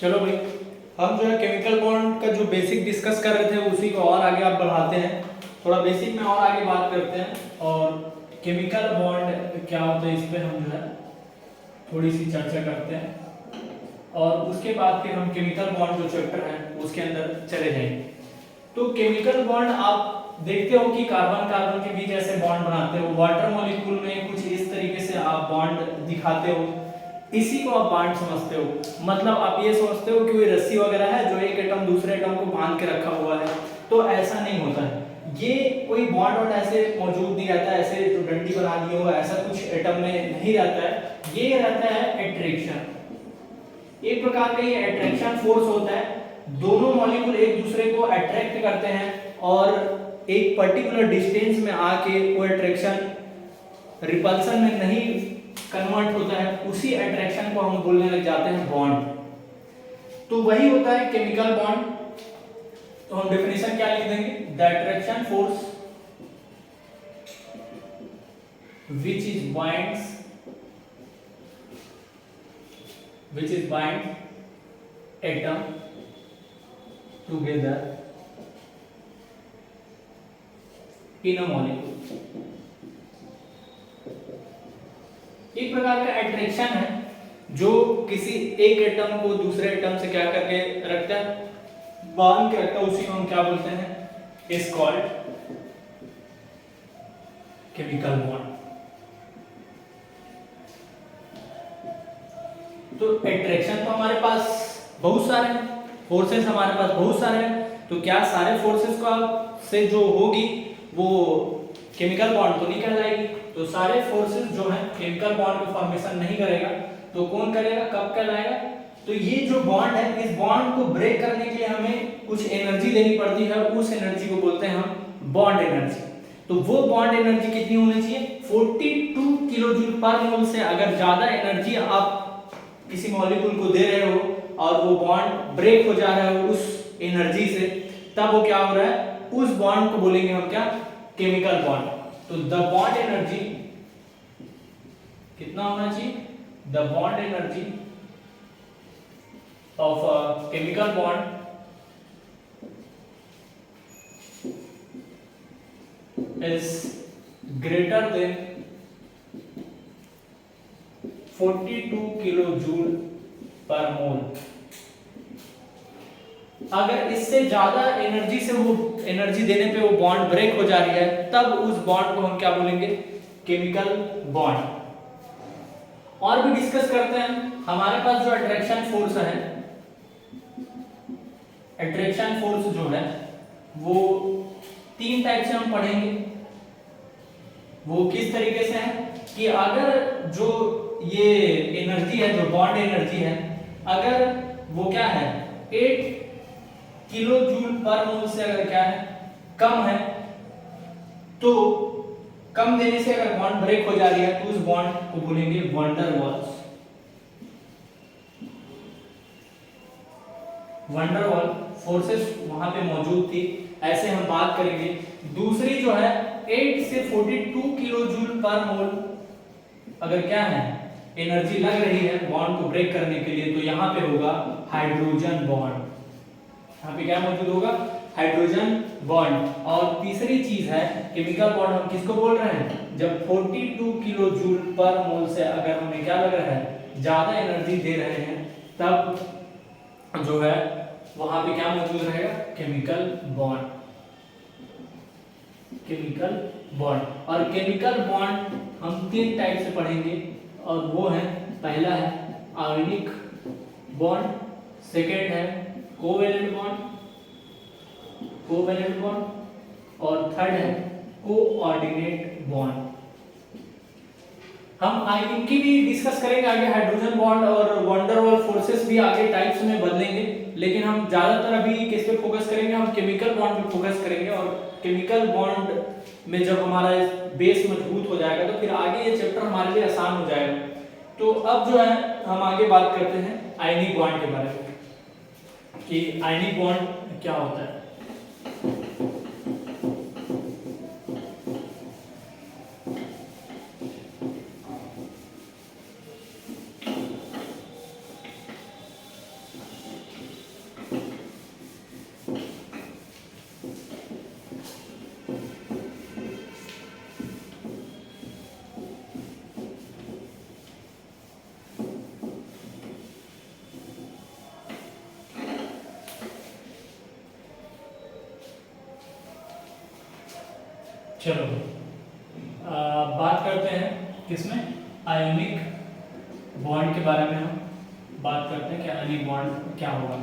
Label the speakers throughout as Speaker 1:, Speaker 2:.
Speaker 1: चलो भाई, हम जो है केमिकल बॉन्ड का जो बेसिक डिस्कस कर रहे थे उसी को और आगे आप बढ़ाते हैं। थोड़ा बेसिक में और आगे बात करते हैं और केमिकल बॉन्ड क्या होता है इस पे हम जो है थोड़ी सी चर्चा करते हैं और उसके बाद फिर हम केमिकल बॉन्ड जो चैप्टर है उसके अंदर चले जाएंगे। तो केमिकल बॉन्ड आप देखते हो कि कार्बन कार्बन के बीच ऐसे बॉन्ड बनाते हो, वाटर मॉलिक्यूल में कुछ इस तरीके से आप बॉन्ड दिखाते हो, इसी को आप बॉन्ड समझते हो। मतलब आप ये समझते हो कि कोई रस्सी वगैरह है जो एक एटम दूसरे एटम को बांध के रखा हुआ है, तो ऐसा नहीं होता है। ये कोई बॉन्ड और ऐसे मौजूद नहीं रहता है, ऐसे जो डंडी बना दी हो ऐसा कुछ एटम में नहीं रहता है। ये रहता है एट्रैक्शन, एक प्रकार का ये अट्रैक्शन फोर्स होता है। दोनों मॉलिक्यूल एक दूसरे को अट्रैक्ट करते हैं और एक पर्टिकुलर डिस्टेंस में आके वो अट्रैक्शन रिपल्सन में नहीं कन्वर्ट होता है, उसी अट्रैक्शन को हम बोलने लग जाते हैं बॉन्ड। तो वही होता है केमिकल बॉन्ड। तो हम डेफिनेशन क्या लिख देंगे, the attraction force which is bind atom together in a molecule। एक प्रकार का अट्रैक्शन है जो किसी एक एटम को दूसरे एटम से क्या करके रखता है, बांध के रखता है, उसी को हम क्या बोलते हैं, इज कॉल्ड केमिकल बॉन्ड। तो अट्रैक्शन तो हमारे पास बहुत सारे हैं, फोर्सेस हमारे पास बहुत सारे हैं, तो क्या सारे फोर्सेस का से जो होगी वो केमिकल बॉन्ड तो नहीं कहलाएगी। तो सारे फोर्सेस जो हैं केमिकल बॉन्ड को फॉर्मेशन नहीं करेगा, तो कौन करेगा, कब कहलाएगा। तो ये जो बॉन्ड है, इस बॉन्ड को ब्रेक करने के लिए हमें कुछ एनर्जी देनी पड़ती है, उस एनर्जी को बोलते हैं हम बॉन्ड एनर्जी। तो वो बॉन्ड एनर्जी कितनी होनी चाहिए, 42 किलो जूल पर मोल से अगर ज्यादा एनर्जी आप किसी मॉलिक्यूल को दे रहे हो और वो बॉन्ड ब्रेक हो जा रहा है उस एनर्जी से, तब वो क्या हो रहा है, उस बॉन्ड को बोलेंगे हम क्या, केमिकल बॉन्ड। तो द बॉन्ड एनर्जी कितना होना चाहिए, the bond energy of a chemical bond is greater than 42 kilojoule per mole. अगर इससे ज्यादा एनर्जी से वो एनर्जी देने पे वो बॉन्ड ब्रेक हो जा रही है, तब उस बॉन्ड को हम क्या बोलेंगे, केमिकल बॉन्ड। और भी डिस्कस करते हैं। हमारे पास जो अट्रैक्शन फोर्स है, अट्रैक्शन फोर्स जो है वो तीन टाइप से हम पढ़ेंगे। वो किस तरीके से है कि अगर जो ये एनर्जी है, जो बॉन्ड एनर्जी है, अगर वो क्या है 8 किलो जूल पर मोल से अगर क्या है, कम है, तो कम देने से अगर बॉन्ड ब्रेक हो जा रही है तो उस बॉन्ड को बोलेंगे wonder walls. Wonder wall forces वहां पे मौजूद थी, ऐसे हम बात करेंगे। दूसरी जो है 8 से 42 किलो जूल पर मोल अगर क्या है एनर्जी लग रही है बॉन्ड को ब्रेक करने के लिए, तो यहाँ पे होगा हाइड्रोजन बॉन्ड। यहाँ पे क्या मौजूद होगा, हाइड्रोजन बॉन्ड। और तीसरी चीज है केमिकल बॉन्ड, हम किसको बोल रहे हैं, जब 42 किलो जूल पर मोल से अगर हमें क्या लग रहा है, ज्यादा एनर्जी दे रहे हैं, तब जो है वहां पे क्या मौजूद रहेगा, केमिकल बॉन्ड। केमिकल बॉन्ड और केमिकल बॉन्ड हम तीन टाइप से पढ़ेंगे, और वो है, पहला है आयनिक बॉन्ड, सेकेंड है कोवेलेंट बॉन्ड, और थर्ड है कोऑर्डिनेट बॉन्ड। हम आयनिक की भी डिस्कस करेंगे आगे, हाइड्रोजन बॉन्ड और वंडर वॉल फोर्सेस भी आगे टाइप्स में बदलेंगे, लेकिन हम ज्यादातर अभी किस पे फोकस करेंगे, हम केमिकल बॉन्ड पे फोकस करेंगे। और केमिकल बॉन्ड में जब हमारा बेस मजबूत हो जाएगा तो फिर आगे ये चैप्टर हमारे लिए आसान हो जाएगा। तो अब जो है हम आगे बात करते हैं आयनिक बॉन्ड के बारे में कि आयनिक बॉन्ड क्या होता है। चलो बात करते हैं किसमें, आयोनिक बॉन्ड के बारे में हम बात करते हैं कि आयोनिक बॉन्ड क्या होगा।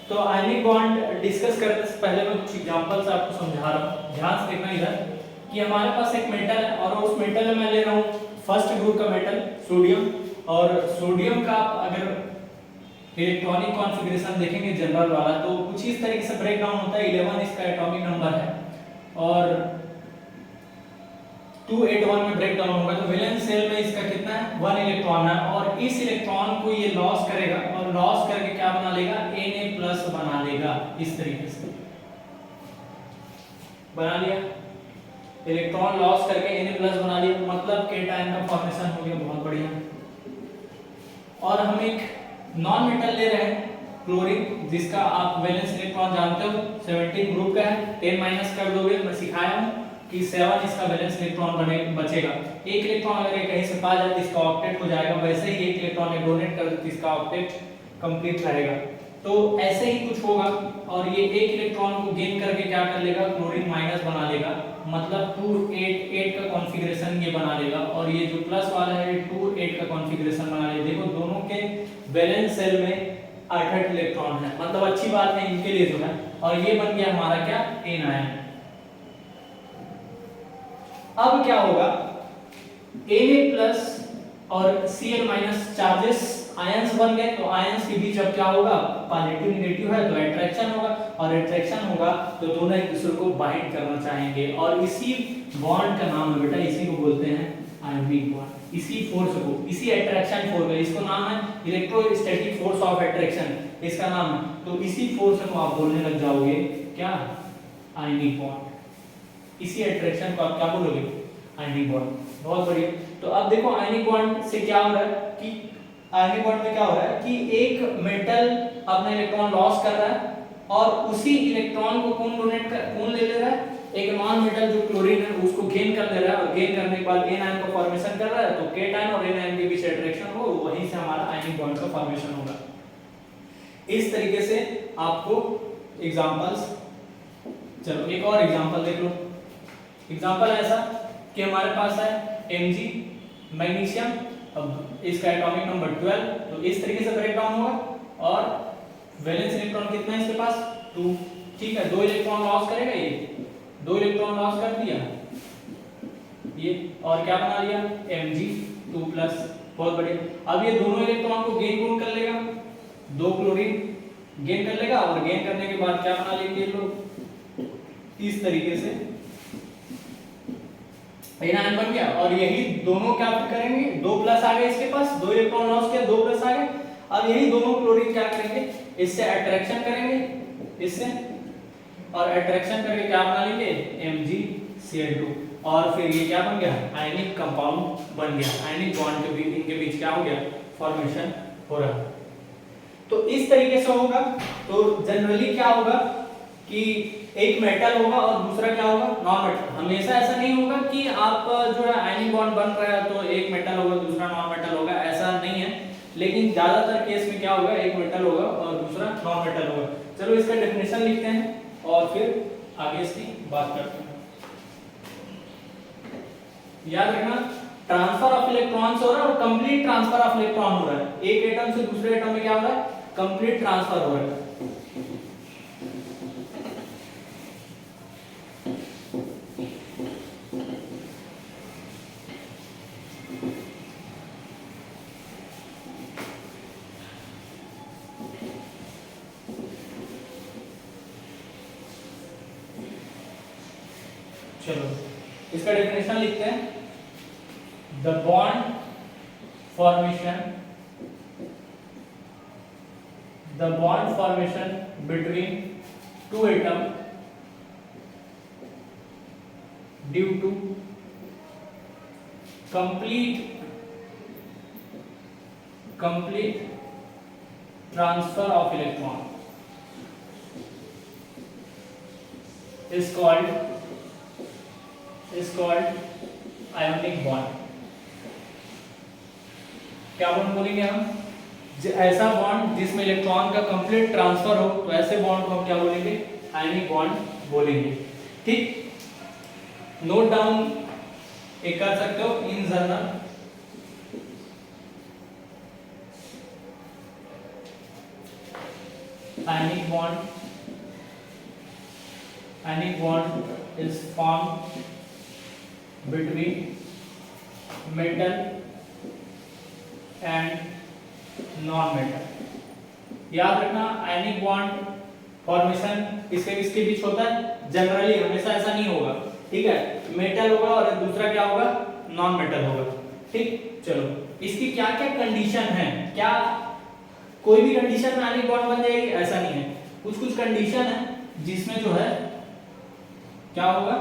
Speaker 1: तो आयोनिक बॉन्ड डिस्कस करने से पहले मैं कुछ एग्जांपल्स आपको समझा रहा हूँ, ध्यान से देखना इधर कि हमारे पास एक मेटल है और उस मेटल में मैं ले रहा हूँ फर्स्ट ग्रुप का मेटल सोडियम, और सोडियम का अगर इलेक्ट्रॉनिक कॉन्फ़िगरेशन देखेंगे जनरल वाला तो कुछ इस तरीके से ब्रेक डाउन होता है। 11 इसका एटॉमिक नंबर है और 281 में ब्रेक डाउन होगा। तो वैलेंस शेल में इसका कितना है, 1 इलेक्ट्रॉन है और इस इलेक्ट्रॉन को ये लॉस करेगा और लॉस करके क्या बना लेगा, Na+ बना लेगा। इस तरीके से बना लिया, इलेक्ट्रॉन लॉस करके Na+ बना लिया, मतलब केटायन का फॉर्मेशन हो गया। बहुत बढ़िया। और हम एक नॉन मेटल ले रहे हैं क्लोरीन, जिसका आप वैलेंस इलेक्ट्रॉन जानते हो 17 ग्रुप का है, 10 माइनस कर दोगे, मैं सिखाया हूं कि 7 इसका वैलेंस इलेक्ट्रॉन बचेगा। एक इलेक्ट्रॉन अगर ये कहीं से पा जाए तो इसका ऑक्टेट हो जाएगा, वैसे ही एक इलेक्ट्रॉन ये डोनेट कर दे तो इसका ऑक्टेट कंप्लीट रहेगा। तो ऐसे ही कुछ होगा और ये एक इलेक्ट्रॉन को गेन करके क्या कर लेगा, क्लोरीन माइनस बना लेगा, मतलब 288 का कॉन्फ़िगरेशन ये बना लेगा और ये जो प्लस वाला है 28 का कॉन्फ़िगरेशन बना लेगा। देखो दोनों के वैलेंस शेल में 8 इलेक्ट्रॉन है, मतलब अच्छी बात है इनके लिए जो है। और ये बन गया हमारा क्या, एनायन। अब क्या होगा, Na+ और Cl- चार्जेस आयंस बन गए, तो आयंस के बीच अब क्या होगा, पॉजिटिव नेगेटिव है तो अट्रैक्शन होगा, और अट्रैक्शन होगा तो दोनों एक दूसरे को बाइंड करना चाहेंगे और इसी बॉन्ड का नाम है बेटा, इसी को बोलते हैं आयोनिक बॉन्ड। इसी फोर्स को, इसी अट्रैक्शन फोर्स का, इसको नाम है इलेक्ट्रोस्टैटिक फोर्स ऑफ अट्रैक्शन, इसका नाम है। तो इसी फोर्स को आप बोलने लग जाओगे क्या, आयोनिक बॉन्ड। इसी अट्रैक्शन को आप क्या बोलोगे, आयोनिक बॉन्ड। बहुत बढ़िया। तो अब देखो आयोनिक बॉन्ड से क्या हो रहा है कि आयोनिक बॉन्ड में क्या हो रहा है कि एक मेटल अपना इलेक्ट्रॉन लॉस कर रहा है और उसी इलेक्ट्रॉन को कौन ले रहा है, एक नॉन मेटल जो क्लोरीन है उसको गेन कर ले रहा है और गेन करने के बाद एनायन का फॉर्मेशन कर रहा है। तो केटायन और एनायन के बीच अट्रैक्शन हो, वहीं से हमारा आयोनिक बॉन्ड का फॉर्मेशन होगा। इस तरीके से आपको एग्जांपल्स, चलो एक और एग्जांपल देख लो। एग्जांपल ऐसा कि हमारे पास है Mg मैग्नीशियम, अब इसका एटॉमिक नंबर 12, तो इस तरीके से ब्रेक डाउन होगा और वैलेंस इलेक्ट्रॉन कितना है इसके पास, 2। ठीक है, 2 इलेक्ट्रॉन लॉस करेगा, ये 2 इलेक्ट्रॉन लॉस कर दिया ये, और क्या बना लिया, Mg2+। बहुत बढ़िया। अब ये दोनों इलेक्ट्रॉन को गेन कौन कर लेगा, 2 क्लोरीन गेन कर लेगा और गेन करने के बाद क्या बना लेंगे लोग, इस तरीके से एनायन बन गया। और यही दोनों क्या करेंगे, 2+ आ गए इसके पास, 2 इलेक्ट्रॉन लॉस किया, 2+ आ गए। अब यही दोनों क्लोरीन क्या करेंगे, इससे अट्रैक्शन करेंगे, इससे, और अट्रैक्शन करके क्या बना लेंगे, MgCl2, और फिर ये क्या बन गया, आयनिक कंपाउंड बन गया। आयनिक बॉन्ड के बीच, इनके बीच क्या हो गया, फॉर्मेशन हो रहा। तो इस तरीके से होगा। तो जनरली क्या होगा कि एक मेटल होगा और दूसरा क्या होगा, नॉन मेटल। हमेशा ऐसा नहीं होगा कि आप जो है आयनिक बॉन्ड बन रहा है तो एक मेटल होगा दूसरा नॉन मेटल होगा, ऐसा नहीं है। लेकिन ज्यादातर केस में क्या होगा, एक मेटल होगा और दूसरा नॉन मेटल होगा। चलो इसका डेफिनेशन लिखते हैं और फिर आगे इसकी बात करते हैं। याद रखना, ट्रांसफर ऑफ इलेक्ट्रॉन्स हो रहा है और कंप्लीट ट्रांसफर ऑफ इलेक्ट्रॉन हो रहा है। एक एटम से दूसरे एटम में क्या हो रहा है, कंप्लीट ट्रांसफर हो रहा है। चलो इसका डेफिनेशन लिखते हैं। The bond formation between two atom due to complete transfer of electron is called ionic bond। क्या बॉन्ड बोलेंगे हम, ऐसा बॉन्ड जिसमें इलेक्ट्रॉन का कंप्लीट ट्रांसफर हो, तो ऐसे बॉन्ड को हम क्या बोलेंगे, आयनिक बॉन्ड बोलेंगे। ठीक, नोट डाउन एक कर सकते हो in general. Ionic bond is formed between metal and non-metal। याद रखना आयनिक बॉन्ड फॉर्मेशन किसके बीच होता है, जनरली हमेशा ऐसा नहीं होगा, ठीक है, मेटल होगा और दूसरा क्या होगा, नॉन मेटल होगा, ठीक। चलो इसकी क्या क्या कंडीशन है, क्या कोई भी कंडीशन में आयनिक बॉन्ड बन जाएगी ऐसा नहीं है, कुछ कुछ कंडीशन है जिसमें जो है क्या होगा,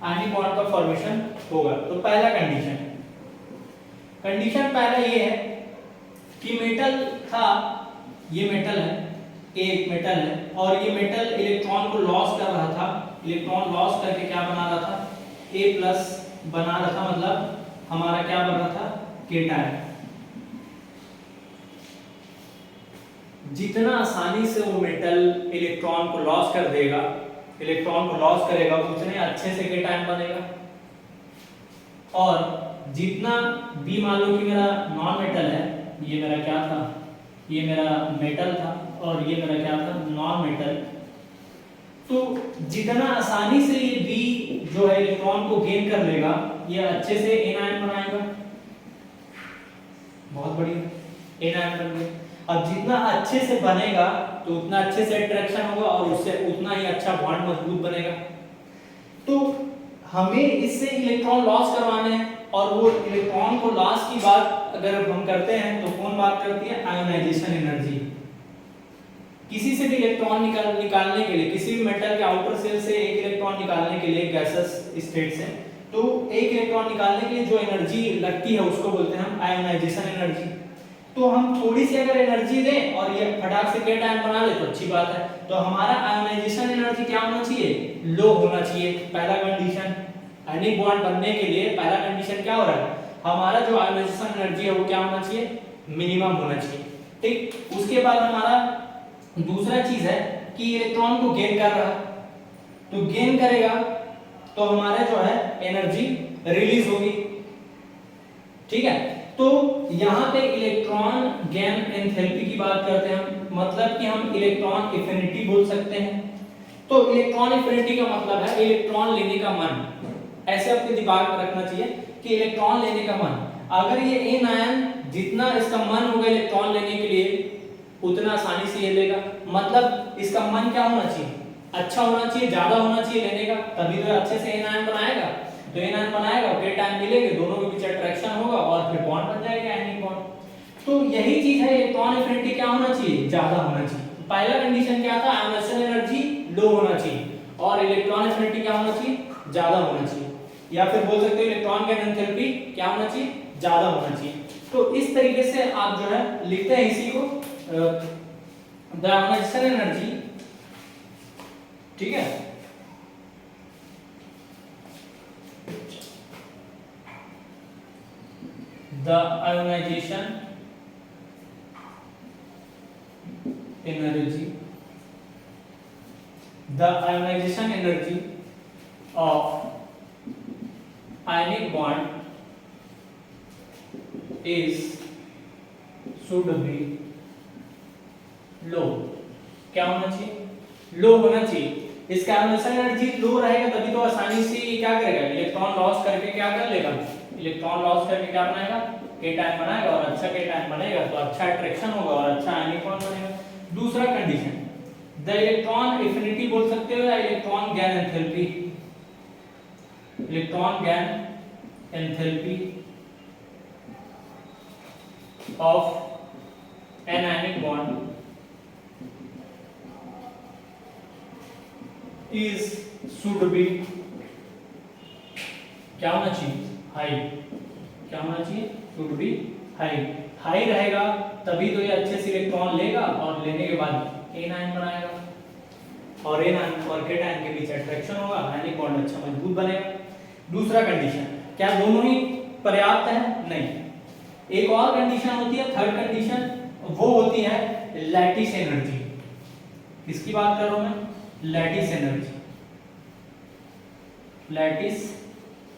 Speaker 1: आयनिक बॉन्ड का फॉर्मेशन होगा। तो पहला कंडीशन पहला ये है कि मेटल था, ये मेटल है, एक मेटल है और ये मेटल इलेक्ट्रॉन को लॉस कर रहा था, इलेक्ट्रॉन लॉस करके क्या बना रहा था, A+ बना रहा था, मतलब हमारा क्या बन रहा था, केटायन। जितना आसानी से वो मेटल इलेक्ट्रॉन को लॉस कर देगा, इलेक्ट्रॉन को लॉस करेगा, उतने अच्छे से केटायन बनेगा। और जितना भी मान लो कि मेरा नॉन मेटल है, ये मेरा क्या था, ये मेरा मेटल था और ये मेरा क्या था, नॉन मेटल, तो जितना आसानी से ये बी जो है इलेक्ट्रॉन को गेन कर लेगा, ये अच्छे से एनायन बनाएगा, बहुत बढ़िया एनायन बन गया। अब जितना अच्छे से बनेगा तो उतना अच्छे से अट्रैक्शन होगा और उससे उतना ही अच्छा बॉन्ड मजबूत बनेगा। तो हमें इससे इलेक्ट्रॉन लॉस करवाने हैं और वो इलेक्ट्रॉन को लॉस की बात अगर हम करते हैं तो कौन बात करती है, आयोनाइजेशन एनर्जी। किसी से भी इलेक्ट्रॉन निकालने के लिए, किसी भी मेटल के आउटर शेल से एक इलेक्ट्रॉन निकालने के लिए गैसेस स्टेट से, तो एक इलेक्ट्रॉन निकालने के लिए जो एनर्जी लगती है उसको बोलते हैं हम आयोनाइजेशन एनर्जी। तो हम थोड़ी सी अगर एनर्जी दें और ये फटाक से केटायन बना ले तो अच्छी बात है। तो हमारा आयोनाइजेशन एनर्जी क्या होना चाहिए, लो होना चाहिए। पहला कंडीशन, आयनिक बॉन्ड बनने के लिए पहला कंडीशन क्या हो रहा है, हमारा जो आयोनाइजेशन एनर्जी है वो क्या होना चाहिए, मिनिमम होना चाहिए, ठीक। उसके बाद हमारा दूसरा चीज है कि इलेक्ट्रॉन को गेन कर रहा है, तो गेन करेगा तो हमारा जो है एनर्जी रिलीज होगी, ठीक है। तो यहाँ पे इलेक्ट्रॉन गेन एंथैल्पी की बात करते हैं हम, मतलब कि हम इलेक्ट्रॉन एफिनिटी बोल सकते हैं। तो इलेक्ट्रॉन एफिनिटी का मतलब है इलेक्ट्रॉन लेने का मन, ऐसे अपने दिमाग में रखना चाहिए कि इलेक्ट्रॉन लेने का मन, अगर ये एन आयन जितना इसका मन होगा इलेक्ट्रॉन लेने के लिए उतना आसानी से ये लेगा, मतलब इसका मन क्या होना चाहिए, अच्छा होना चाहिए, ज्यादा होना चाहिए लेने का, तभी तो अच्छे से एन आयन बनाएगा। तो एन आयन बनाएगा, केटायन मिलेंगे, दोनों के बीच अट्रैक्शन होगा और फिर बॉन्ड बन जाएगा, आयनिक बॉन्ड। तो यही चीज है, इलेक्ट्रॉन एफिनिटी क्या होना चाहिए, ज्यादा होना चाहिए। पहला कंडीशन क्या था, आयोनाइजेशन एनर्जी लो होना चाहिए और इलेक्ट्रॉन एफिनिटी क्या होना चाहिए, ज्यादा होना चाहिए, या फिर बोल सकते हो इलेक्ट्रॉन गेन एंथैल्पी क्या होना चाहिए, ज्यादा होना चाहिए। तो इस तरीके से आप जो है लिखते हैं इसी को, द आयोनाइजेशन एनर्जी, ठीक है। The ionization energy, the ionization energy of ionic bond is should be low। क्या होना चाहिए, लो होना चाहिए। इसका आयोनाइजेशन एनर्जी लो रहेगा तभी तो आसानी से क्या करेगा, इलेक्ट्रॉन लॉस करके क्या कर लेगा, इलेक्ट्रॉन लॉस करके क्या बनाएगा, केटायन बनाएगा, और अच्छा केटायन बनेगा तो अच्छा अट्रैक्शन होगा और अच्छा आयनिक बॉन्ड बनेगा। दूसरा कंडीशन, द इलेक्ट्रॉन एफिनिटी बोल सकते हो या electron gain enthalpy, electron gain enthalpy of an ionic bond is should be क्या होना चाहिए, हाई। क्या होना चाहिए, शुड बी हाई। हाई रहेगा तभी तो ये अच्छे से इलेक्ट्रॉन लेगा और लेने के बाद एन आयन बनाएगा और एन आयन और केटायन के बीच अट्रैक्शन होगा, आयनिक बॉन्ड अच्छा मजबूत बनेगा। दूसरा कंडीशन, क्या दोनों ही पर्याप्त है, नहीं। एक और कंडीशन होती है, थर्ड कंडीशन, वो होती है लैटिस एनर्जी। किसकी बात कर रहा हूं मैं, लैटिस एनर्जी। लैटिस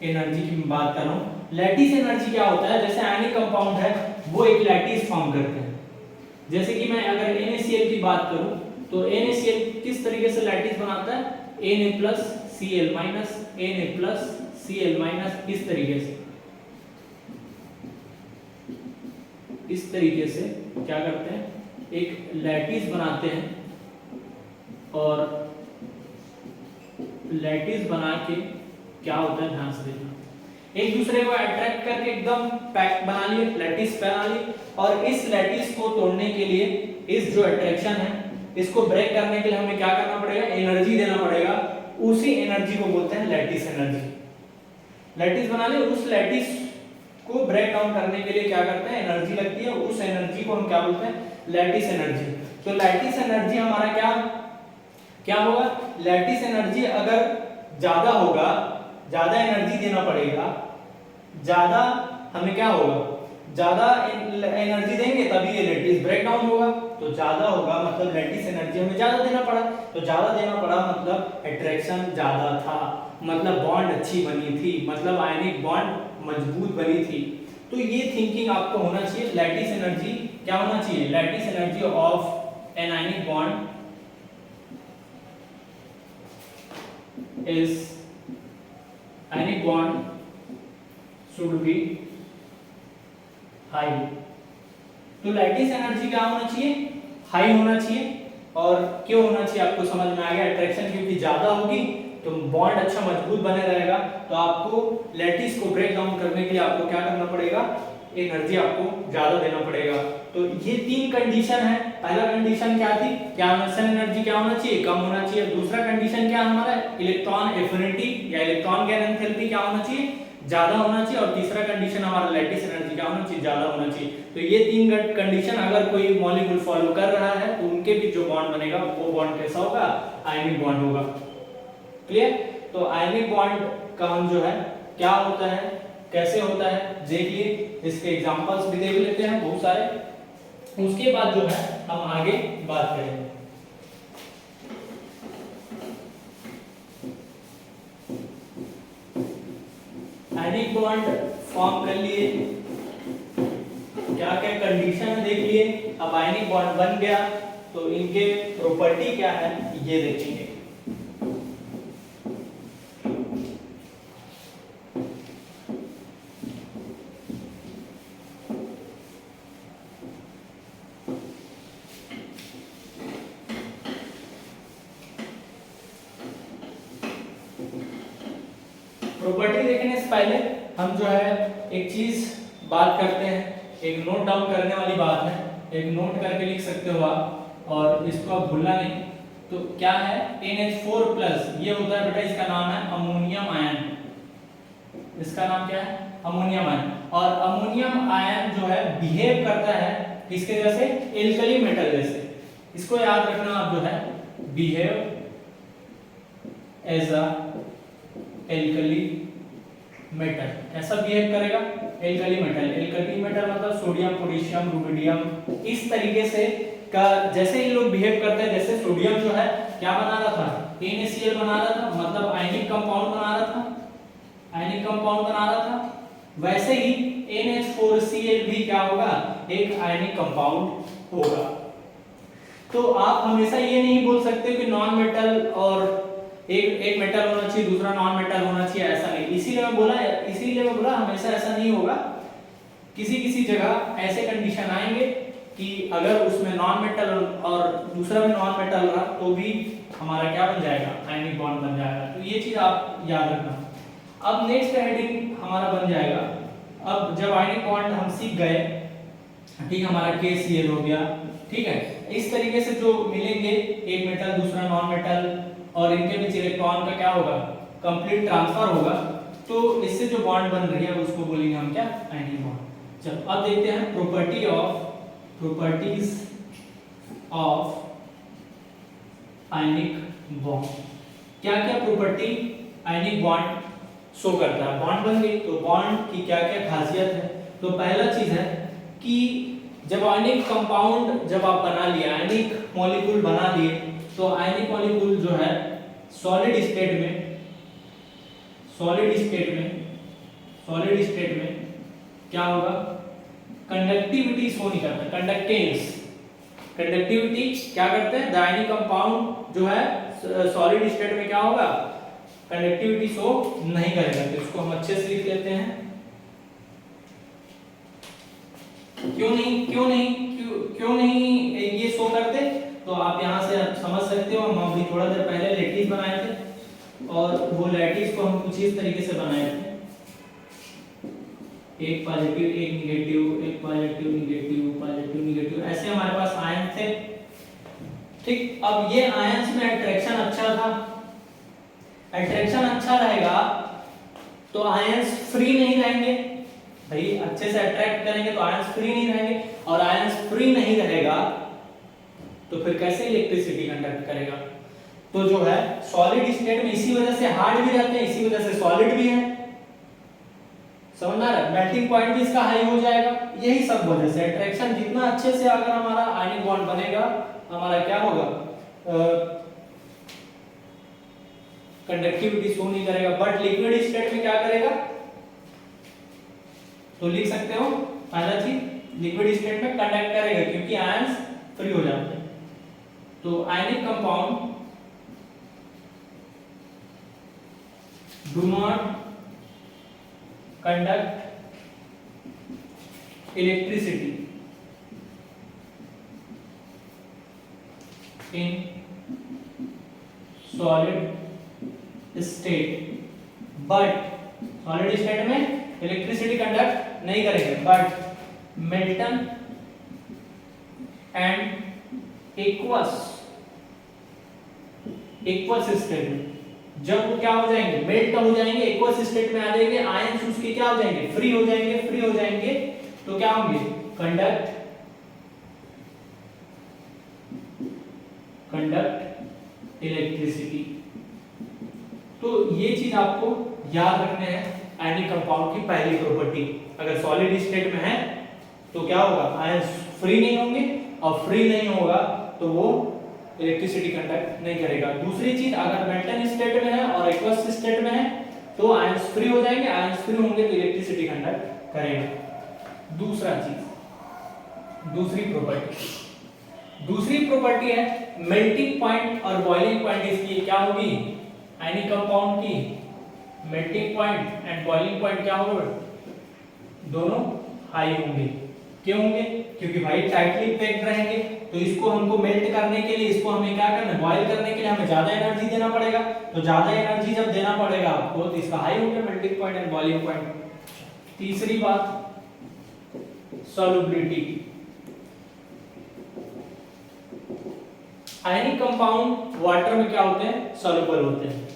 Speaker 1: एनर्जी की मैं बात कर रहा हूँ। लैटिस एनर्जी क्या होता है, जैसे आयनिक कंपाउंड है वो एक लैटिस फॉर्म करते हैं। जैसे कि मैं अगर NaCl की बात करूं तो NaCl किस तरीके से लैटिस बनाता है, Na+Cl Na+Cl- इस तरीके से, इस तरीके से क्या करते हैं, एक लैटिस बनाते हैं। और लैटिस बना के क्या होता है, ध्यान से देखना, एक दूसरे को अट्रैक्ट करके एकदम पैक बना लिए, लैटिस बना ली। और इस लैटिस को तोड़ने के लिए, इस जो अट्रैक्शन है इसको ब्रेक करने के लिए हमें क्या करना पड़ेगा, एनर्जी देना पड़ेगा। उसी एनर्जी को बोलते हैं लैटिस एनर्जी। लैटिस बना लिए, उस लैटिस को ब्रेक डाउन करने के लिए क्या करते हैं, एनर्जी लगती है, उस एनर्जी को हम क्या बोलते हैं, लैटिस एनर्जी। तो लैटिस एनर्जी हमारा क्या होगा, लैटिस एनर्जी अगर ज्यादा होगा, ज्यादा एनर्जी देना पड़ेगा, ज्यादा हमें क्या होगा, ज्यादा एनर्जी देंगे तभी ये लैटिस ब्रेक डाउन होगा। तो ज्यादा होगा मतलब लैटिस एनर्जी हमें ज्यादा देना पड़ा, तो ज्यादा देना पड़ा मतलब अट्रैक्शन ज्यादा था, मतलब बॉन्ड अच्छी बनी थी, मतलब आयनिक बॉन्ड मजबूत बनी थी। तो ये थिंकिंग आपको होना चाहिए। लैटिस एनर्जी क्या होना चाहिए, lattice energy of an ionic bond is ionic bond should be high। तो लैटिस एनर्जी क्या होना चाहिए, हाई होना चाहिए। और क्यों होना चाहिए आपको समझ में आ गया, अट्रैक्शन क्योंकि ज्यादा होगी तो बॉन्ड अच्छा मजबूत बने रहेगा। तो आपको लैटिस को ब्रेक डाउन करने के लिए आपको क्या करना पड़ेगा, एनर्जी आपको ज्यादा देना पड़ेगा। तो ये तीन कंडीशन है। पहला कंडीशन क्या थी, क्या कंडक्शन एनर्जी क्या होना चाहिए, कम होना चाहिए। दूसरा कंडीशन क्या हमारा, इलेक्ट्रॉन एफिनिटी या इलेक्ट्रॉन गैन एंथैल्पी क्या होना चाहिए, ज्यादा होना चाहिए। और तीसरा कंडीशन हमारा लैटिस एनर्जी क्या होना चाहिए, ज्यादा होना चाहिए। तो ये तीन कंडीशन अगर कोई मॉलिक्यूल फॉलो कर रहा है तो उनके बीच जो बॉन्ड बनेगा वो बॉन्ड कैसा होगा, आयनिक बॉन्ड होगा। क्लियर। तो आयनिक बॉन्ड का हम जो है क्या होता है, कैसे होता है देखिए, इसके एग्जांपल्स भी देख लेते हैं बहुत सारे, उसके बाद जो है हम आगे बात करेंगे। आयनिक बॉन्ड फॉर्म कर लिए, क्या क्या कंडीशन है देख लिए। अब आयनिक बॉन्ड बन गया तो इनके प्रॉपर्टी क्या है ये देखेंगे। प्रॉपर्टी देखने से पहले हम जो है एक चीज बात करते हैं, एक नोट डाउन करने वाली बात है, एक नोट करके लिख सकते हो आप और इसको आप भूलना नहीं। तो क्या है, NH4+ ये होता है बेटा, इसका नाम है अमोनियम आयन। इसका नाम क्या है, अमोनियम आयन। और अमोनियम आयन जो है बिहेव करता है किसके जैसे, एल्कली मेटल जैसे। इसको याद रखना आप जो है, behave as a alkali metal. कैसा बिहेव करेगा, एल्कली मेटल। एल्कली मेटल मतलब सोडियम, पोटेशियम, रुबिडियम, इस तरीके से का जैसे ये लोग बिहेव करते हैं। जैसे सोडियम जो है क्या बना रहा था, NaCl बना रहा था, मतलब आयनिक कंपाउंड बना रहा था, आयनिक कंपाउंड बना रहा था। वैसे ही NH4Cl भी क्या होगा, एक आयनिक कंपाउंड होगा। तो आप हमेशा ये नहीं बोल सकते कि नॉन मेटल और एक मेटल होना चाहिए, दूसरा नॉन मेटल होना चाहिए, ऐसा नहीं। इसीलिए मैं बोला हमेशा ऐसा नहीं होगा। किसी किसी जगह ऐसे कंडीशन आएंगे कि अगर उसमें नॉन मेटल और दूसरा भी नॉन मेटल रहा तो भी हमारा क्या बन जाएगा, आयनिक बॉन्ड बन जाएगा। तो ये चीज आप याद रखना। अब नेक्स्ट हेडिंग हमारा बन जाएगा, अब जब आयनिक बॉन्ड हम सीख गए, ठीक, हमारा KCl हो गया, ठीक है। इस तरीके से जो मिलेंगे, एक मेटल दूसरा नॉन मेटल और इनके बीच इलेक्ट्रॉन का क्या होगा, कंप्लीट ट्रांसफर होगा। तो इससे जो बॉन्ड बन रही है उसको बोलेंगे हम क्या, आयनिक बॉन्ड। चलो अब देखते हैं प्रॉपर्टीज ऑफ आयनिक बॉन्ड। क्या क्या प्रॉपर्टी आयनिक बॉन्ड शो करता है। बॉन्ड बन गई तो बॉन्ड की क्या क्या खासियत है। तो पहला चीज है कि जब आयनिक कंपाउंड जब आप बना लिए, आयनिक मॉलिक्यूल बना लिए, तो आयनिक मॉलिक्यूल जो है सॉलिड सॉलिड स्टेट में क्या होगा, कंडक्टिविटी शो नहीं करता, कंडक्टिविटी क्या करते हैं, द आयनिक कंपाउंड जो है सॉलिड स्टेट में क्या होगा, कंडक्टिविटी शो नहीं करेगा। तो इसको हम अच्छे से लिख लेते हैं, क्यों नहीं ये शो करते, तो आप यहां से समझ सकते हो। हम अभी थोड़ा देर पहले लैटिस बनाए थे और वो लैटिस को हम कुछ इस तरीके से बनाए थे, एक पॉजिटिव एक निगेटिव, एक पॉजिटिव निगेटिव, ऐसे हमारे पास आयन थे। ठीक, अब ये आयंस में अट्रैक्शन अच्छा था, अट्रैक्शन अच्छा रहेगा तो आयंस फ्री नहीं रहेंगे भाई, अच्छे से अट्रैक्ट करेंगे तो आयंस फ्री नहीं रहेंगे, और आयंस फ्री नहीं रहेगा तो फिर कैसे इलेक्ट्रिसिटी कंडक्ट करेगा। तो जो है सॉलिड स्टेट में इसी वजह से हार्ड भी रहते हैं, इसी वजह से सॉलिड भी है, समझ आ रहा है, मेल्टिंग पॉइंट भी इसका हाई हो जाएगा, यही सब वजह से अट्रैक्शन जितना अच्छे से अगर हमारा आयनिक बॉन्ड बनेगा, हमारा क्या होगा, कंडक्टिविटी शो नहीं करेगा। बट लिक्विड स्टेट में क्या करेगा, तो लिख सकते हो पहला चीज, लिक्विड स्टेट में कंडक्ट करेगा क्योंकि आयंस फ्री हो जाते हैं। तो ionic compound do not conduct electricity in solid state, but solid state में इलेक्ट्रिसिटी कंडक्ट नहीं करेंगे, but Merton and aqueous state में जब वो क्या हो जाएंगे, मेल्ट हो जाएंगे, एक्वस स्टेट में आ जाएंगे, आयंस उसके क्या हो जाएंगे, फ्री हो जाएंगे, तो क्या होंगे, कंडक्ट इलेक्ट्रिसिटी। तो ये चीज आपको याद रखने हैं आयनिक कंपाउंड की पहली प्रॉपर्टी। अगर सॉलिड स्टेट में है तो क्या होगा, आयंस फ्री नहीं होंगे, और फ्री नहीं होगा तो वो इलेक्ट्रिसिटी कंडक्ट नहीं करेगा। दूसरी चीज, अगर मेल्टन स्टेट में है और एक्वस स्टेट में है तो आयंस फ्री हो जाएंगे, आयंस फ्री होंगे तो इलेक्ट्रिसिटी कंडक्ट करेगा। दूसरा चीज, दूसरी प्रॉपर्टी है मेल्टिंग पॉइंट और बॉइलिंग पॉइंट। इसकी क्या होगी, आयनिक कंपाउंड की melting point and boiling point क्या होगा, दोनों हाई होंगे। क्यों होंगे, क्योंकि भाई टाइटली पैक्ड रहेंगे, तो इसको हमको मेल्ट करने के लिए, इसको हमें क्या करना है, बॉयल करने के लिए हमें ज्यादा एनर्जी देना पड़ेगा। तो ज्यादा एनर्जी जब देना पड़ेगा आपको, तो इसका हाई होगा melting point and boiling point. तीसरी बात, सॉल्युबिलिटी। आयनिक कंपाउंड वाटर में क्या होते हैं, सॉल्युबल होते हैं।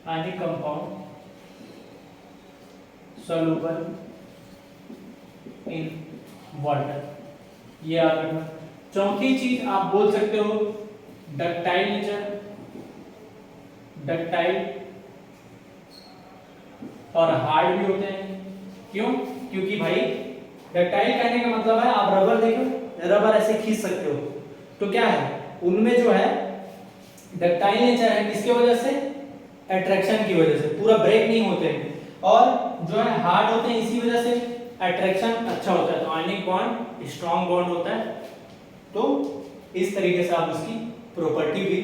Speaker 1: Ionic compound soluble in water, ये याद रखना। चौथी चीज आप बोल सकते हो डक्टाइल नेचर, डक्टाइल और हार्ड भी होते हैं। क्यों, क्योंकि भाई डक्टाइल कहने का मतलब है, आप रबर देखो, रबर ऐसे खींच सकते हो, तो क्या है उनमें जो है डक्टाइल नेचर है, किसके वजह से, अट्रैक्शन की वजह से, पूरा ब्रेक नहीं होते हैं। और जो है हार्ड होते हैं, इसी वजह से अट्रैक्शन अच्छा होता है, तो आयनिक बॉन्ड स्ट्रॉन्ग बॉन्ड होता है। तो इस तरीके से आप उसकी प्रॉपर्टी भी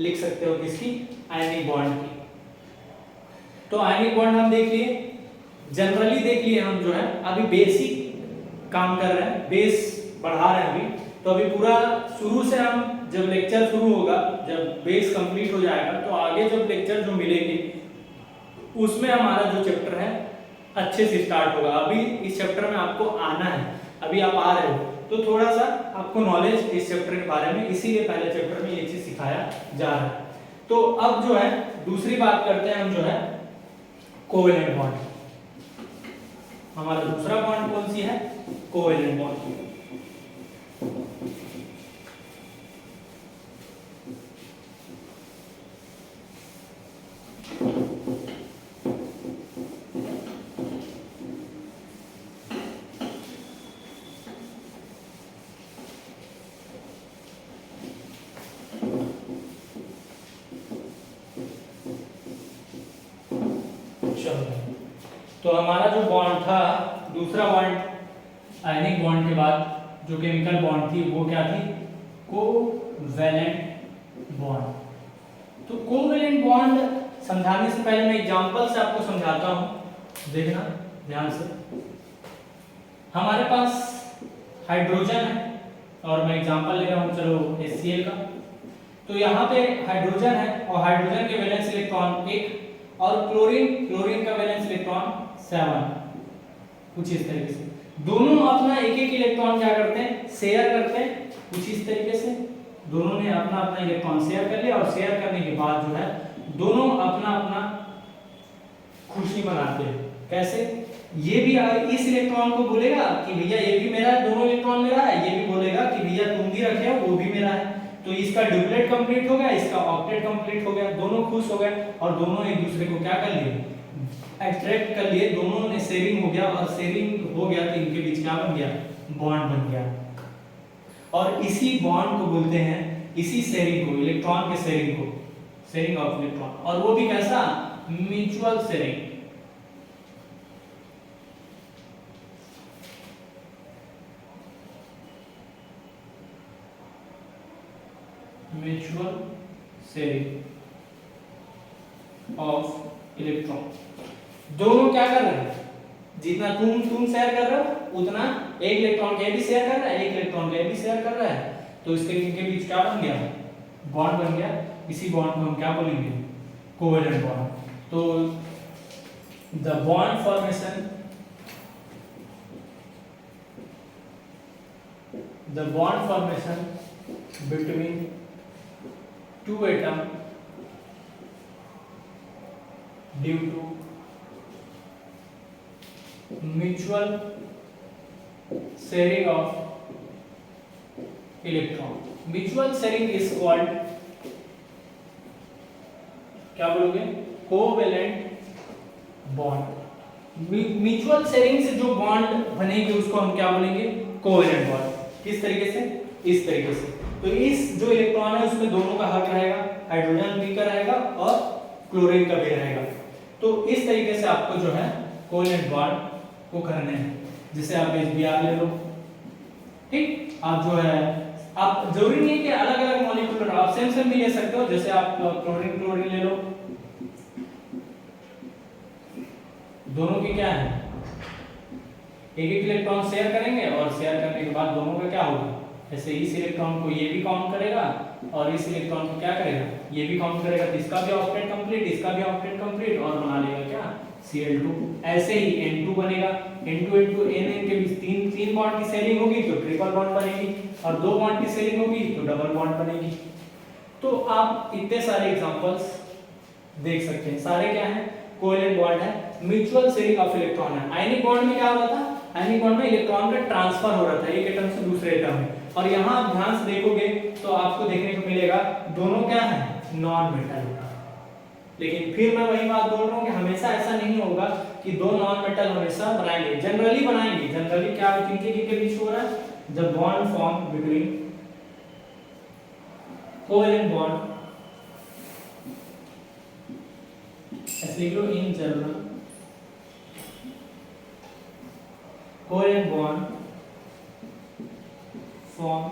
Speaker 1: लिख सकते हो, किसकी, आयनिक बॉन्ड की। तो आयनिक बॉन्ड हम देख लिए, जनरली देख लिए हम, जो है अभी बेसिक काम कर रहे हैं, बेस बढ़ा रहे हैं अभी। तो अभी पूरा शुरू से हम, जब लेक्चर शुरू होगा, जब बेस कंप्लीट हो जाएगा, तो आगे जब लेक्चर जो मिलेंगे उसमें हमारा जो चैप्टर है अच्छे से स्टार्ट होगा। अभी इस चैप्टर में आपको आना है, अभी आप आ रहे हो, तो थोड़ा सा आपको नॉलेज इस चैप्टर के बारे में, इसीलिए पहले चैप्टर में ये चीज सिखाया जा रहा है। तो अब जो है दूसरी बात करते हैं हम, जो है कोवेलेंट बॉन्ड। हमारा दूसरा बॉन्ड कौन सी है, कोवेलेंट बॉन्ड। तो हमारा जो बॉन्ड था, दूसरा बॉन्ड आयनिक बॉन्ड के बाद जो केमिकल बॉन्ड थी वो क्या थी? Covalent bond. तो कोवैलेंट बॉन्ड समझाने से पहले मैं एग्जांपल से आपको समझाता हूं, देखना ध्यान से। हमारे पास हाइड्रोजन है और मैं एग्जांपल ले रहा हूं, चलो HCl का। तो यहाँ पे हाइड्रोजन है और हाइड्रोजन के वैलेंस इलेक्ट्रॉन 1 और क्लोरीन का वैलेंस इलेक्ट्रॉन 7, कुछ इस तरीके से। दोनों अपना एक एक इलेक्ट्रॉन क्या करते हैं? शेयर करते हैं, कुछ इस तरीके से। दोनों ने अपना अपना इलेक्ट्रॉन शेयर कर लिया और शेयर करने के बाद जो है दोनों अपना अपना खुशी मनाते हैं। कैसे? ये भी इस इलेक्ट्रॉन को बोलेगा कि भैया ये भी मेरा है, दोनों इलेक्ट्रॉन मेरा है। ये भी बोलेगा कि भैया तुम भी रखे हो, वो भी मेरा है। तो इसका डुप्लेट कंप्लीट हो गया, इसका ऑक्टेट कंप्लीट हो गया, दोनों खुश हो गए और दोनों एक दूसरे को क्या कर लिए? अट्रैक्ट कर लिए। दोनों ने शेयरिंग हो गया और शेयरिंग हो गया तो इनके बीच क्या बन गया? बॉन्ड बन गया। और इसी बॉन्ड को बोलते हैं, इसी शेयरिंग को, इलेक्ट्रॉन के शेयरिंग को, शेयरिंग ऑफ इलेक्ट्रॉन। और वो भी कैसा? Mutual sharing. Mutual sharing of electron. दोनों क्या कर रहे हैं? जितना तुम शेयर कर रहे हो उतना एक इलेक्ट्रॉन के भी शेयर कर रहा है, एक इलेक्ट्रॉन के भी शेयर कर रहा है। तो इसके इनके बीच क्या बन गया? बॉन्ड बन गया। इसी बॉन्ड को हम क्या बोलेंगे? Covalent bond. तो the bond formation, the bond formation between two atom due to mutual sharing of electron. Mutual sharing is called, क्या बोलोगे? Covalent bond. म्यूचुअल शेयरिंग से जो बॉन्ड बनेगी उसको हम क्या बोलेंगे? Covalent bond. किस तरीके से? इस तरीके से। तो इस जो इलेक्ट्रॉन है उसमें दोनों का हक रहेगा, हाइड्रोजन भी का रहेगा और क्लोरीन का भी रहेगा। तो इस तरीके से आपको जो है कोवैलेंट बॉन्ड को करने हैं। जैसे आप HBr ले लो, ठीक। आप जो है, आप जरूरी नहीं है कि अलग अलग मॉलिक्यूल, आप सेम भी ले सकते हो। जैसे आप क्लोरीन ले लो, दोनों की क्या है? एक एक इलेक्ट्रॉन शेयर करेंगे और शेयर करने के बाद दोनों का क्या होगा? ऐसे इस इलेक्ट्रॉन को ये भी काउंट करेगा और इस इलेक्ट्रॉन को क्या करेगा? ये भी काउंट करेगा। तो इसका भी ऑक्टेट कंप्लीट, इसका भी ऑक्टेट कंप्लीट और बना लेगा क्या? Cl2। ऐसे ही N2 बनेगा। N2 N के बीच तीन बॉन्ड की शेयरिंग होगी तो ट्रिपल बॉन्ड बनेगी और 2 बॉन्ड की शेयरिंग होगी तो डबल बॉन्ड बनेगी। तो आप इतने सारे एग्जांपल्स देख सकते हैं। सारे क्या हैं? कोवैलेंट बॉन्ड है, म्यूचुअल शेयरिंग ऑफ इलेक्ट्रॉन है। आयनिक बॉन्ड में क्या हो रहा था? आयनिक बॉन्ड में इलेक्ट्रॉन का ट्रांसफर हो रहा था एक एटम से दूसरे एटम में। और यहाँ आप ध्यान से देखोगे तो आपको देखने को मिलेगा दोनों क्या है? Non metal. लेकिन फिर मैं वही बात बोल रहा हूँ कि हमेशा ऐसा नहीं होगा कि दो नॉन मेटल हमेशा बनाएंगे। जनरली बनाएंगे। जनरली क्या किनके बीच हो रहा है? The bond form between covalent bond, ऐसे लिख लो, in general covalent bond form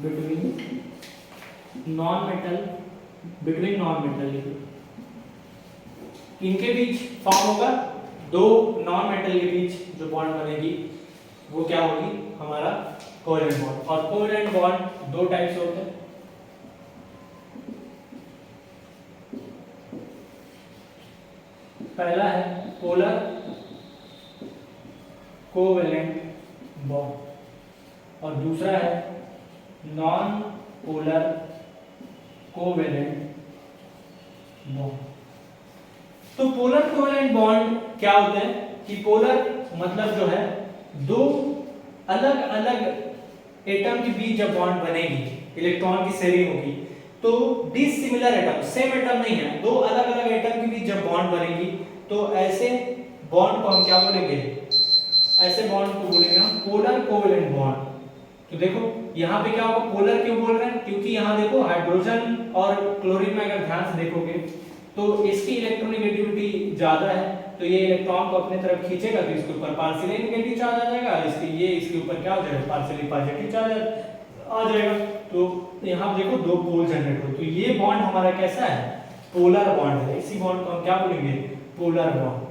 Speaker 1: between non metal, इनके बीच फॉर्म होगा। दो नॉन मेटल के बीच जो बॉन्ड बनेगी वो क्या होगी? हमारा कोवैलेंट बॉन्ड। और कोवैलेंट बॉन्ड दो टाइप से होते हैं। पहला है पोलर कोवैलेंट बॉन्ड और दूसरा है नॉन पोलर कोवैलेंट बॉन्ड। तो पोलर कोवैलेंट बॉन्ड क्या होते हैं कि पोलर मतलब जो है दो अलग अलग एटम के बीच जब बॉन्ड बनेगी, इलेक्ट्रॉन की शेयरिंग होगी, तो डिसिमिलर एटम, सेम एटम नहीं है, दो अलग अलग एटम के बीच जब बॉन्ड बनेगी तो ऐसे बॉन्ड को हम क्या बोलेंगे? ऐसे बॉन्ड को बोलेंगे हम पोलर कोवैलेंट बॉन्ड। तो देखो यहाँ पे क्या होगा? पोलर क्यों बोल रहे हैं? क्योंकि यहाँ देखो हाइड्रोजन और क्लोरीन में अगर ध्यान से देखोगे तो इसकी इलेक्ट्रोनेगेटिविटी ज्यादा है, तो ये इलेक्ट्रॉन को अपने तरफ खींचेगा तो इसके ऊपर पार्शियली नेगेटिव चार्ज आ जाएगा, इसके ऊपर क्या हो जाएगा, पार्शियली पॉजिटिव चार्ज आ जाएगा। तो यहाँ देखो दो पोल जनरेट हो, तो ये बॉन्ड हमारा कैसा है, पोलर बॉन्ड है। इसी बॉन्ड को हम क्या बोलेंगे, पोलर बॉन्ड,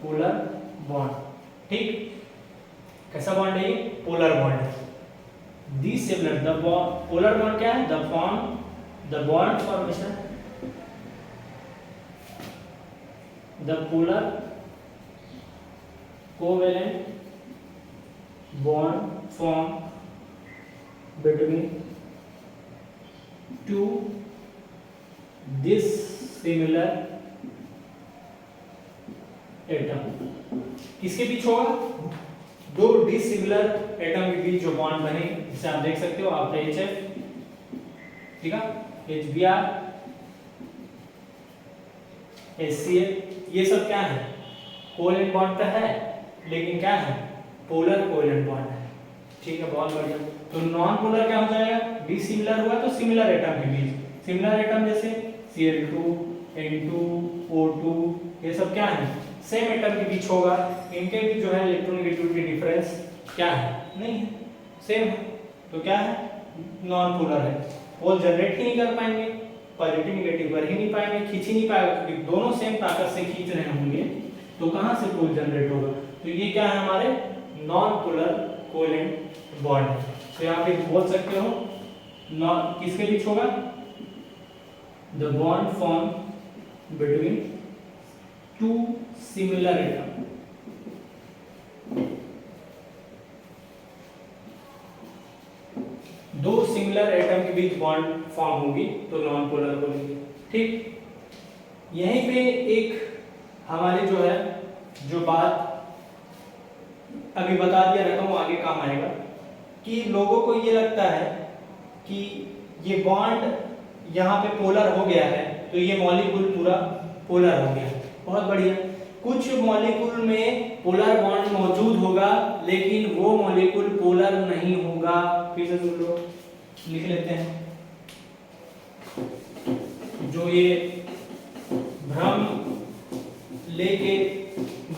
Speaker 1: पोलर बॉन्ड। ठीक, कैसा बॉन्ड है ये, पोलर बॉन्ड है। दी सिमिलर द पोलर बॉन्ड क्या है, the bond formation, the polar covalent bond form between two dissimilar atom। किसके बीच होगा, दो डिसिमिलर एटम के बीच जो बॉन्ड बने, जिसे आप देख सकते हो आपका HF, ठीक है, HBr, HCl, ये सब क्या है, कोवेलेंट बॉन्ड तो है लेकिन क्या है, पोलर कोवेलेंट बॉन्ड है। ठीक है, बहुत बढ़िया। तो नॉन पोलर क्या हो जाएगा, डिसिमिलर हुआ तो सिमिलर एटम के बीच, सिमिलर एटम जैसे Cl2, N2, O2, ये सब क्या है, सेम एटम के बीच होगा, इनके बीच जो है इलेक्ट्रोनेगेटिविटी डिफरेंस क्या है, नहीं है, सेम है, तो क्या है, नॉन पोलर है। पोल जनरेट ही नहीं कर पाएंगे, पॉजिटिव नेगेटिव कर ही नहीं पाएंगे, खींच ही नहीं पाएगा, क्योंकि दोनों सेम ताकत से खींच रहे होंगे, तो कहां से पोल जनरेट होगा। तो ये क्या है, हमारे नॉन पोलर कोवेलेंट बॉन्ड है। तो यहाँ पे बोल सकते हो किसके बीच होगा, the bond form between two similar atom, दो सिमिलर एटम के बीच बॉन्ड फॉर्म होगी तो नॉन पोलर बोलेंगे। ठीक, यहीं पे एक हमारी जो है, जो बात अभी बता दिया रहता हूं, आगे काम आएगा, कि लोगों को ये लगता है कि ये बॉन्ड यहाँ पे पोलर हो गया है तो ये मॉलिक्यूल पूरा पोलर हो गया। बहुत बढ़िया, कुछ मॉलिक्यूल में पोलर बॉन्ड मौजूद होगा लेकिन वो मॉलिक्यूल पोलर नहीं होगा। फिर से सुन लो, लिख लेते हैं, जो ये भ्रम लेके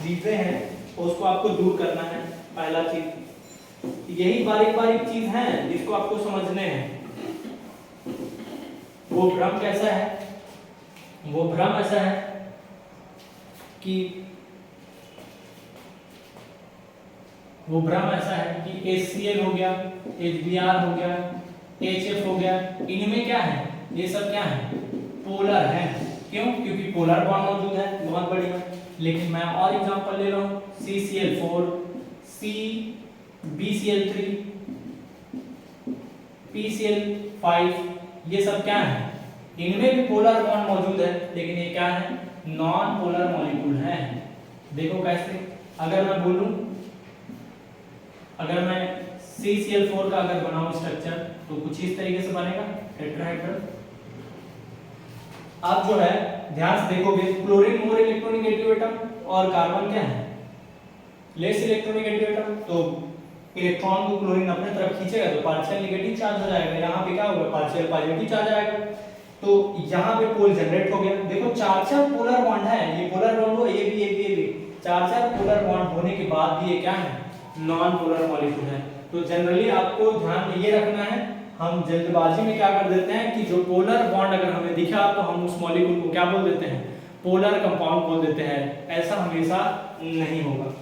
Speaker 1: जीते हैं उसको आपको दूर करना है। पहला चीज, यही बारीक बारीक चीज है जिसको आपको समझने हैं। वो भ्रम कैसा है, वो भ्रम ऐसा है कि HCl हो गया, HBr हो गया, HF हो गया, इनमें क्या है, ये सब क्या है, पोलर है। क्यों, क्योंकि पोलर बॉन्ड मौजूद है। बहुत बढ़िया, लेकिन मैं और एग्जांपल ले रहा हूं, CCl4, BCl3, PCl5, ये सब क्या है, इनमें भी पोलर बॉन्ड मौजूद है लेकिन ये क्या है, नॉन पोलर मॉलिक्यूल है। देखो कैसे, अगर मैं बोलूं, अगर मैं CCl4 का अगर बनाऊं स्ट्रक्चर तो कुछ इस तरीके से बनेगा, टेट्राहेड्रल। अब जो है ध्यान से देखोगे, क्लोरीन मोर इलेक्ट्रोनेगेटिव एटम और कार्बन क्या है, लेस इलेक्ट्रोनेगेटिव एटम, तो इलेक्ट्रॉन को क्लोरीन अपने तरफ खींचेगा तो पार्शियल नेगेटिव चार्ज हो जाएगा, यहाँ पे क्या होगा, पार्शियल पॉजिटिव चार्ज आएगा। तो यहाँ पे पोल जनरेट हो गया। देखो चार पोलर बॉन्ड है, ये पोलर बॉन्ड हो, ये भी चार पोलर बॉन्ड होने के बाद भी ये क्या है, नॉन पोलर मॉलिक्यूल है। तो जनरली आपको ध्यान में ये रखना है, हम जल्दबाजी में क्या कर देते हैं कि जो पोलर बॉन्ड अगर हमें दिखा तो हम उस मॉलिक्यूल को क्या बोल देते हैं, पोलर कंपाउंड बोल देते हैं। ऐसा हमेशा नहीं होगा।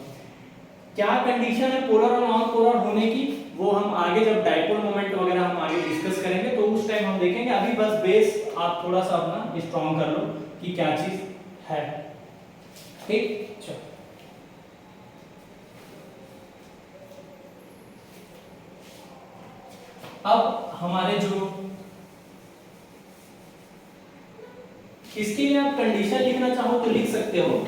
Speaker 1: क्या कंडीशन है पोलर और नॉन पोलर होने की, वो हम आगे जब डाइपोल मोमेंट वगैरह हम आगे डिस्कस करेंगे तो उस टाइम हम देखेंगे। अभी बस बेस आप थोड़ा सा अपना स्ट्रॉन्ग कर लो कि क्या चीज है। ठीक, चलो अब हमारे जो इसके लिए आप कंडीशन लिखना चाहो तो लिख सकते हो,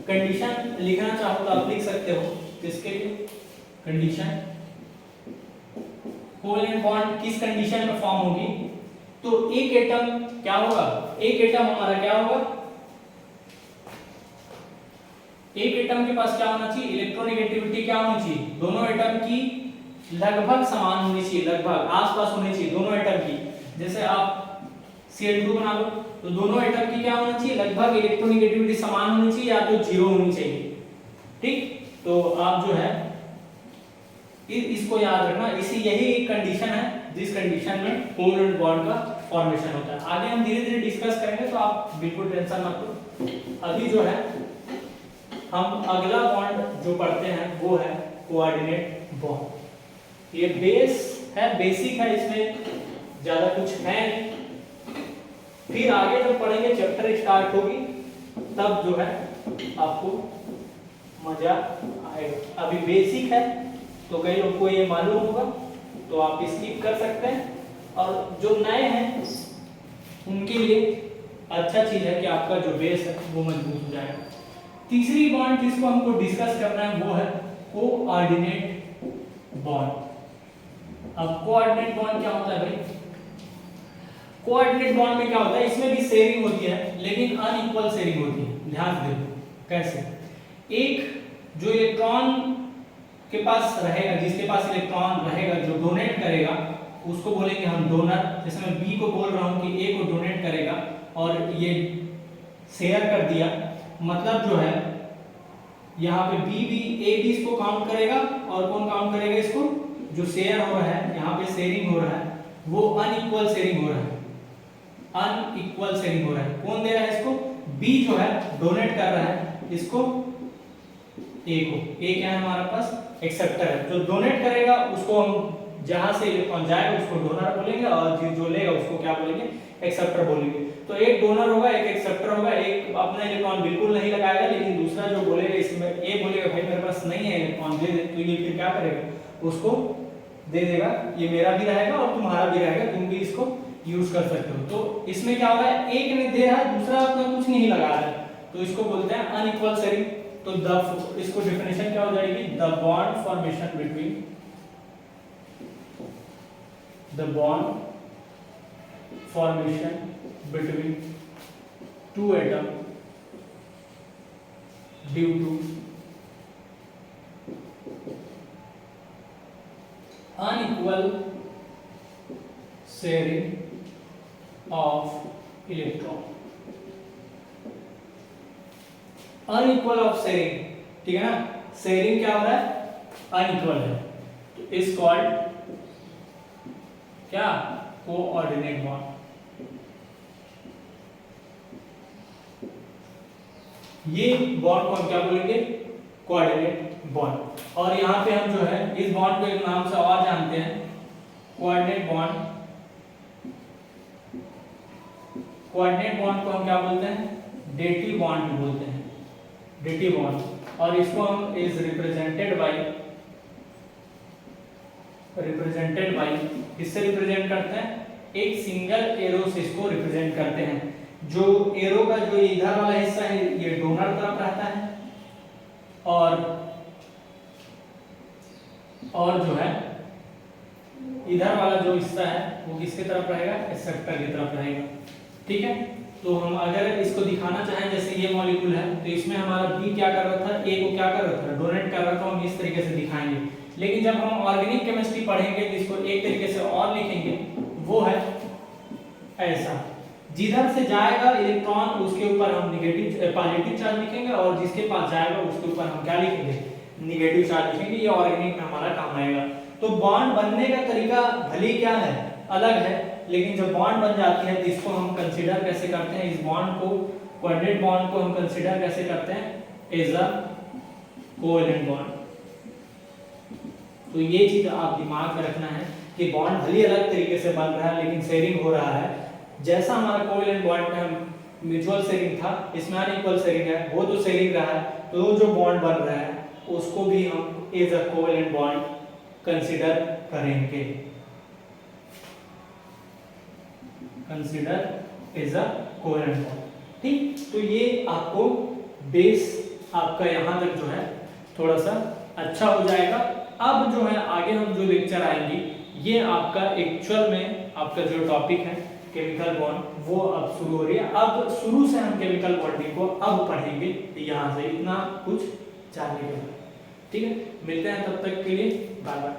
Speaker 1: कंडीशन लिखना चाहो तो आप लिख सकते हो। किसके लिए कंडीशन, कोवेलेंट बॉन्ड किस कंडीशन में फॉर्म होगी, तो एक एटम क्या होगा, एक एटम हमारा क्या होगा, एक एटम के पास क्या होना चाहिए, इलेक्ट्रोनेगेटिविटी क्या होनी चाहिए, दोनों एटम की लगभग समान होनी चाहिए, लगभग आसपास होनी चाहिए दोनों एटम की। जैसे आप Cl2 बना लो। तो दोनों एटम की क्या होना चाहिए, लगभग इलेक्ट्रोनेगेटिविटी समान होनी चाहिए या तो जीरो होनी चाहिए। ठीक, तो आप जो है इसको याद रखना, इसी यही कंडीशन है जिस कंडीशन में कोवैलेंट बॉन्ड का फॉर्मेशन होता है। आगे हम धीरे धीरे डिस्कस करेंगे, तो आप बिल्कुल टेंशन मत लो। अभी जो है हम अगला बॉन्ड जो पढ़ते हैं वो है कोऑर्डिनेट बॉन्ड। ये बेस है, बेसिक है, इसमें ज्यादा कुछ है नहीं। फिर आगे जब पढ़ेंगे, चैप्टर स्टार्ट होगी, तब जो है आपको मजा आएगा। अभी बेसिक है तो कई लोग को ये मालूम होगा, तो आप स्किप कर सकते हैं, और जो नए हैं उनके लिए अच्छा चीज है कि आपका जो बेस है वो मजबूत हो जाएगा। तीसरी बॉन्ड जिसको हमको डिस्कस करना है वो है कोऑर्डिनेट बॉन्ड। अब कोऑर्डिनेट बॉन्ड क्या होता है भाई? कोऑर्डिनेट बॉन्ड में क्या होता है, इसमें भी शेयरिंग होती है लेकिन अनइक्वल शेयरिंग होती है। ध्यान दो कैसे, एक जो इलेक्ट्रॉन के पास रहेगा, जिसके पास इलेक्ट्रॉन रहेगा, जो डोनेट करेगा उसको बोलेंगे हम डोनर। जैसे मैं बी को बोल रहा हूं कि ए को डोनेट करेगा और ये शेयर कर दिया, मतलब जो है यहाँ पे बी भी ए भी इसको काउंट करेगा, और कौन काउंट करेगा इसको, जो शेयर हो रहा है, यहाँ पे शेयरिंग हो रहा है वो अनइक्वल शेयरिंग हो रहा है, अनइक्वल शेयरिंग हो रहा है। कौन दे रहा है इसको, बी जो है डोनेट कर रहा है इसको ए को। ए क्या है हमारे पास, एक्सेप्टर है। जो डोनेट करेगा उसको हम जहां से इलेक्ट्रॉन जाएगा उसको डोनर बोलेंगे, और जो लेगा उसको क्या बोलेंगे, एक्सेप्टर बोलेंगे। तो एक डोनर होगा, एक एक्सेप्टर होगा। एक अपना इलेक्ट्रॉन बिल्कुल नहीं लगाएगा, लेकिन दूसरा जो बोलेगा, इसमें ए बोलेगा भाई मेरे पास नहीं है इलेक्ट्रॉन, दे दे, तो ये फिर क्या करेगा, उसको दे देगा, ये मेरा भी रहेगा और तुम्हारा भी रहेगा, तुम भी इसको यूज कर सकते हो। तो इसमें क्या हो रहा है, एक ने दे रहा है, दूसरा अपना कुछ नहीं लगा रहा है, तो इसको बोलते हैं अनइक्वल शेयरिंग। तो इसको डेफिनेशन क्या हो जाएगी, the bond formation between two atom due to unequal sharing of electron। Unequal of sharing, ठीक है ना, शेयरिंग क्या हो रहा है, अनइक्वल है, तो इज कॉल्ड क्या, कोऑर्डिनेट बॉन्ड। ये बॉन्ड को हम क्या बोलेंगे, कोऑर्डिनेट बॉन्ड। और यहाँ पे हम जो है इस बॉन्ड को एक नाम से और जानते हैं, कोऑर्डिनेट बॉन्ड। कोऑर्डिनेट बॉन्ड को हम क्या बोलते हैं, डेटिव बॉन्ड भी बोलते हैं, डेटिव बॉन्ड। और इसको हम इज रिप्रेजेंटेड बाय किससे रिप्रेजेंट करते हैं, एक सिंगल एरो से इसको रिप्रेजेंट करते हैं। जो एरो का जो इधर वाला हिस्सा है ये डोनर तरफ रहता है, और जो है इधर वाला जो हिस्सा है वो किसके तरफ रहेगा, एक्सेप्टर की तरफ रहेगा। ठीक है, तो हम अगर इसको दिखाना चाहें, जैसे ये मॉलिक्यूल है, तो इसमें हमारा बी क्या कर रहा था, ए को क्या कर रहा था, डोनेट कर रहा था, हम इस तरीके से दिखाएंगे। लेकिन जब हम ऑर्गेनिक केमिस्ट्री पढ़ेंगे तो इसको एक तरीके से और लिखेंगे, वो है ऐसा, जिधर से जाएगा इलेक्ट्रॉन उसके ऊपर हम पॉजिटिव चार्ज लिखेंगे, और जिसके पास जाएगा उसके ऊपर हम क्या लिखेंगे, निगेटिव चार्ज लिखेंगे। ये ऑर्गेनिक में हमारा काम आएगा। तो बॉन्ड बनने का तरीका भले क्या है, अलग है, लेकिन जब बॉन्ड बन जाती है तो इसको हम कंसीडर कैसे करते हैं, इस बॉन्ड को, कोऑर्डिनेट बॉन्ड को हम कंसीडर कैसे करते हैं, एज अ कोवैलेंट बॉन्ड। तो ये चीज आप दिमाग में रखना है कि बॉन्ड भले अलग तरीके से बन रहा है लेकिन शेयरिंग हो रहा है। जैसा हमारा कोवैलेंट बॉन्ड में म्यूचुअल शेयरिंग था, इसमें अनइक्वल शेयरिंग है, वो तो शेयरिंग रहा है, तो जो बॉन्ड बन रहा है उसको भी हम as a covalent bond consider करेंगे, consider as a covalent bond. ठीक, तो ये आपको बेस आपका यहाँ तक जो है थोड़ा सा अच्छा हो जाएगा। अब जो है आगे हम जो लेक्चर आएंगे, ये आपका एक्चुअल में आपका जो टॉपिक है केमिकल बॉन्ड, वो अब शुरू हो रही है। अब शुरू से हम केमिकल बॉन्डिंग को अब पढ़ेंगे, यहाँ से इतना कुछ जानने के बाद। ठीक है, मिलते हैं तब तक के लिए, बाय बाय।